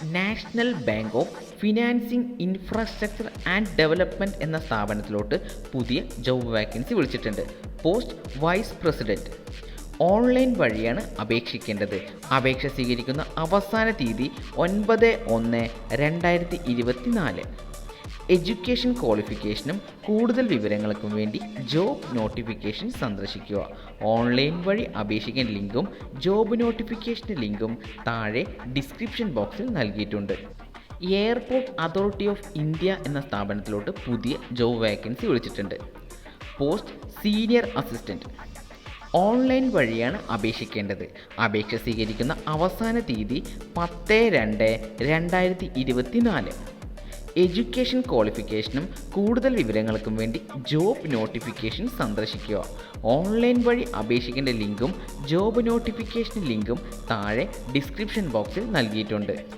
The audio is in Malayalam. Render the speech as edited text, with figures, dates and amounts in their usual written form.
National bank of financing infrastructure and development എന്ന സ്ഥാപനത്തിലോട്ട് പുതിയ ജോബ് വാക്കൻസി വിളിച്ചിട്ടുണ്ട്. Post vice president. ഓൺലൈൻ വഴിയാണ് അപേക്ഷിക്കേണ്ടത്. അപേക്ഷ സ്വീകരിക്കുന്ന അവസാന തീയതി 9/1/2024. എഡ്യൂക്കേഷൻ ക്വാളിഫിക്കേഷനും കൂടുതൽ വിവരങ്ങൾക്കും വേണ്ടി ജോബ് നോട്ടിഫിക്കേഷൻ സന്ദർശിക്കുക. ഓൺലൈൻ വഴി അപേക്ഷിക്കേണ്ട ലിങ്കും ജോബ് നോട്ടിഫിക്കേഷൻ ലിങ്കും താഴെ ഡിസ്ക്രിപ്ഷൻ ബോക്സിൽ നൽകിയിട്ടുണ്ട്. എയർപോർട്ട് അതോറിറ്റി ഓഫ് ഇന്ത്യ എന്ന സ്ഥാപനത്തിലോട്ട് പുതിയ ജോബ് വാക്കൻസി വിളിച്ചിട്ടുണ്ട്. Post senior assistant. ഓൺലൈൻ വഴിയാണ് അപേക്ഷിക്കേണ്ടത്. അപേക്ഷ സ്വീകരിക്കുന്ന അവസാന തീയതി 10/2/2024. എഡ്യൂക്കേഷൻ ക്വാളിഫിക്കേഷനും കൂടുതൽ വിവരങ്ങൾക്കും വേണ്ടി ജോബ് നോട്ടിഫിക്കേഷൻ സന്ദർശിക്കുക. ഓൺലൈൻ വഴി അപേക്ഷിക്കേണ്ട ലിങ്കും ജോബ് നോട്ടിഫിക്കേഷൻ ലിങ്കും താഴെ ഡിസ്ക്രിപ്ഷൻ ബോക്സിൽ നൽകിയിട്ടുണ്ട്.